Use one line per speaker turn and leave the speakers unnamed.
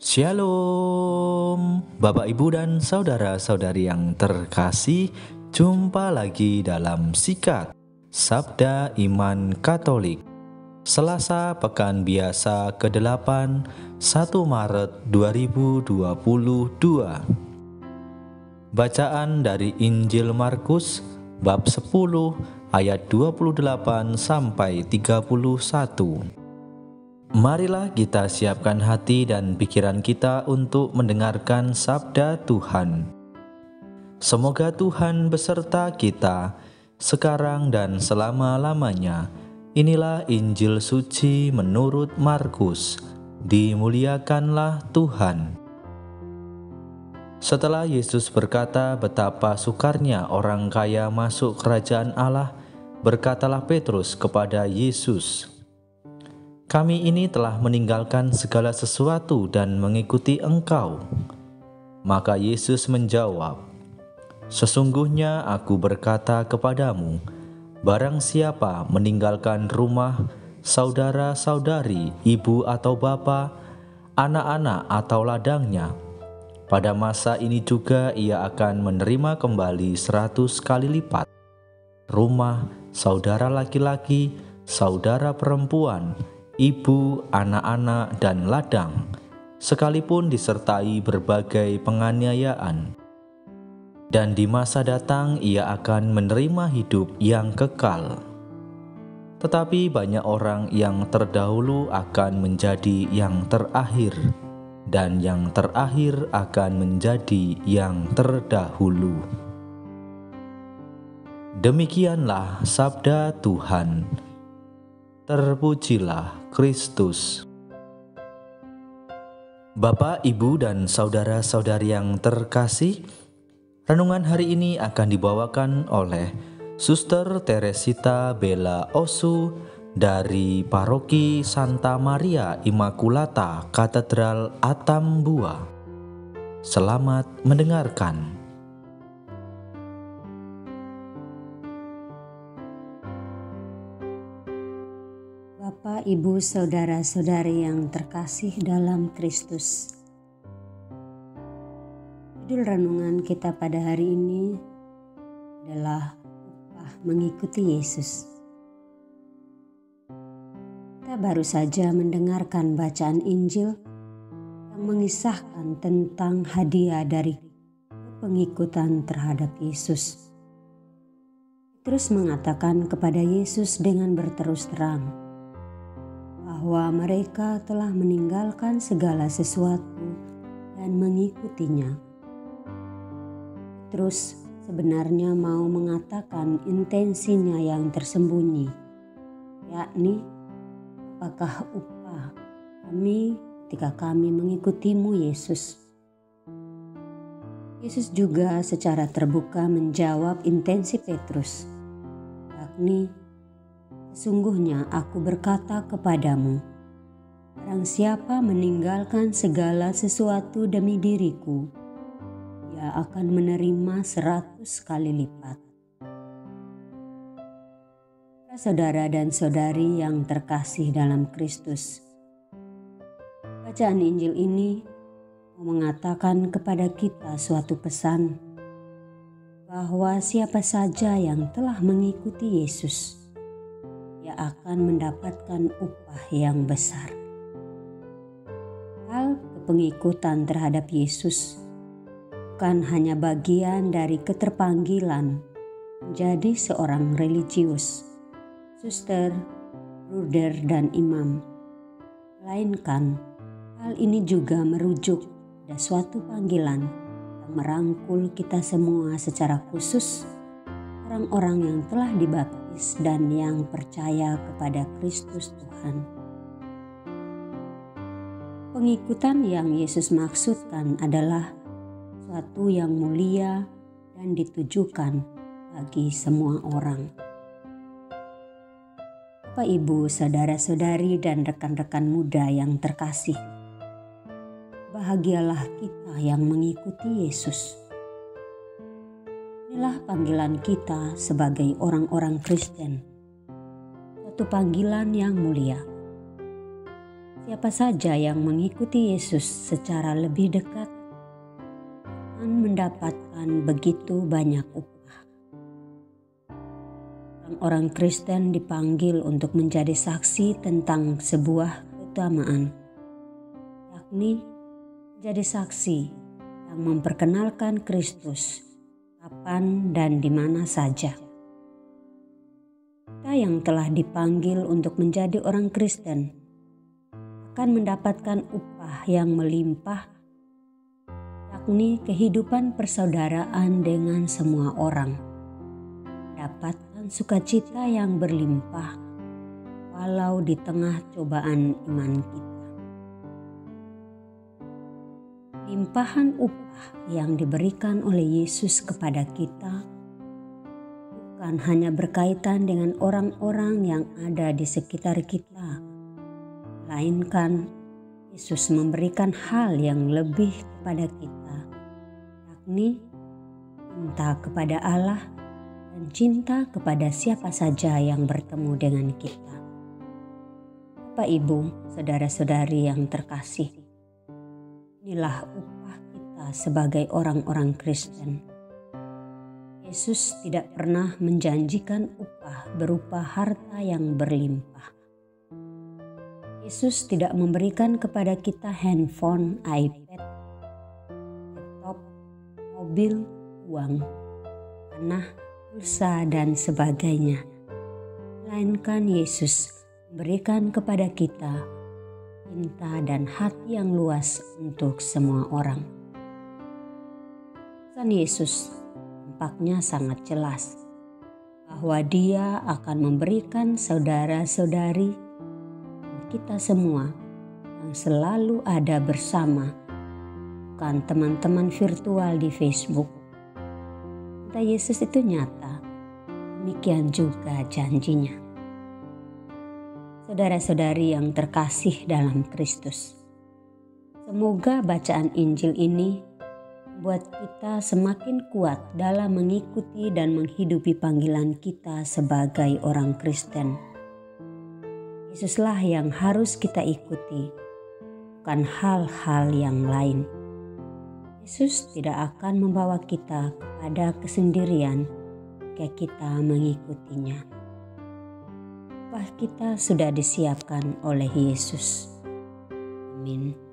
Shalom, Bapak Ibu dan saudara-saudari yang terkasih, jumpa lagi dalam Sikat Sabda Iman Katolik. Selasa Pekan Biasa ke-8, 1 Maret 2022. Bacaan dari Injil Markus bab 10 ayat 28 sampai 31. Marilah kita siapkan hati dan pikiran kita untuk mendengarkan sabda Tuhan. Semoga Tuhan beserta kita sekarang dan selama-lamanya. Inilah Injil suci menurut Markus. Dimuliakanlah Tuhan. Setelah Yesus berkata betapa sukarnya orang kaya masuk kerajaan Allah, berkatalah Petrus kepada Yesus, "Kami ini telah meninggalkan segala sesuatu dan mengikuti Engkau." Maka Yesus menjawab, "Sesungguhnya aku berkata kepadamu, barang siapa meninggalkan rumah, saudara-saudari, ibu atau bapa, anak-anak atau ladangnya, pada masa ini juga ia akan menerima kembali 100 kali lipat. Rumah, saudara laki-laki, saudara perempuan, ibu, anak-anak, dan ladang, sekalipun disertai berbagai penganiayaan. Dan di masa datang ia akan menerima hidup yang kekal. Tetapi banyak orang yang terdahulu akan menjadi yang terakhir, dan yang terakhir akan menjadi yang terdahulu." Demikianlah sabda Tuhan. Terpujilah Kristus. Bapak, Ibu, dan saudara-saudari yang terkasih, renungan hari ini akan dibawakan oleh Suster Teresita Bella Osu dari Paroki Santa Maria Immaculata Katedral Atambua. Selamat mendengarkan.
Bapak, Ibu, saudara-saudari yang terkasih dalam Kristus. Judul renungan kita pada hari ini adalah upah mengikuti Yesus. Kita baru saja mendengarkan bacaan Injil yang mengisahkan tentang hadiah dari pengikutan terhadap Yesus. Terus mengatakan kepada Yesus dengan berterus terang bahwa mereka telah meninggalkan segala sesuatu dan mengikutinya. Terus sebenarnya mau mengatakan intensinya yang tersembunyi, yakni apakah upah kami ketika kami mengikutimu, Yesus? Yesus juga secara terbuka menjawab intensi Petrus, yakni, "Sesungguhnya aku berkata kepadamu, barang siapa meninggalkan segala sesuatu demi diriku, ia akan menerima 100 kali lipat." Saudara dan saudari yang terkasih dalam Kristus, bacaan Injil ini mau mengatakan kepada kita suatu pesan bahwa siapa saja yang telah mengikuti Yesus, ia akan mendapatkan upah yang besar. Hal kepengikutan terhadap Yesus bukan hanya bagian dari keterpanggilan menjadi seorang religius, suster, bruder, dan imam, melainkan hal ini juga merujuk pada suatu panggilan yang merangkul kita semua secara khusus, orang-orang yang telah dibaptis dan yang percaya kepada Kristus Tuhan. Pengikutan yang Yesus maksudkan adalah suatu yang mulia dan ditujukan bagi semua orang. Bapak, Ibu, saudara-saudari, dan rekan-rekan muda yang terkasih, bahagialah kita yang mengikuti Yesus. Inilah panggilan kita sebagai orang-orang Kristen, suatu panggilan yang mulia. Siapa saja yang mengikuti Yesus secara lebih dekat akan mendapatkan begitu banyak upah. Orang Kristen dipanggil untuk menjadi saksi tentang sebuah keutamaan, yakni menjadi saksi yang memperkenalkan Kristus kapan dan di mana saja. Kita yang telah dipanggil untuk menjadi orang Kristen akan mendapatkan upah yang melimpah, yakni kehidupan persaudaraan dengan semua orang, mendapatkan sukacita yang berlimpah walau di tengah cobaan iman kita. Limpahan upah yang diberikan oleh Yesus kepada kita bukan hanya berkaitan dengan orang-orang yang ada di sekitar kita, melainkan Yesus memberikan hal yang lebih kepada kita, yakni cinta kepada Allah dan cinta kepada siapa saja yang bertemu dengan kita. Bapak, Ibu, saudara-saudari yang terkasih, inilah upah kita sebagai orang-orang Kristen. Yesus tidak pernah menjanjikan upah berupa harta yang berlimpah. Yesus tidak memberikan kepada kita handphone, iPad, laptop, mobil, uang, tanah, pulsa, dan sebagainya. Melainkan Yesus memberikan kepada kita cinta dan hati yang luas untuk semua orang. Pesan Yesus tampaknya sangat jelas bahwa Dia akan memberikan saudara-saudari kita semua yang selalu ada bersama, bukan teman-teman virtual di Facebook. Cinta Yesus itu nyata, demikian juga janjinya. Saudara-saudari yang terkasih dalam Kristus, semoga bacaan Injil ini membuat kita semakin kuat dalam mengikuti dan menghidupi panggilan kita sebagai orang Kristen. Yesuslah yang harus kita ikuti, bukan hal-hal yang lain. Yesus tidak akan membawa kita kepada kesendirian jika kita mengikutinya. Upah kita sudah disiapkan oleh Yesus. Amin.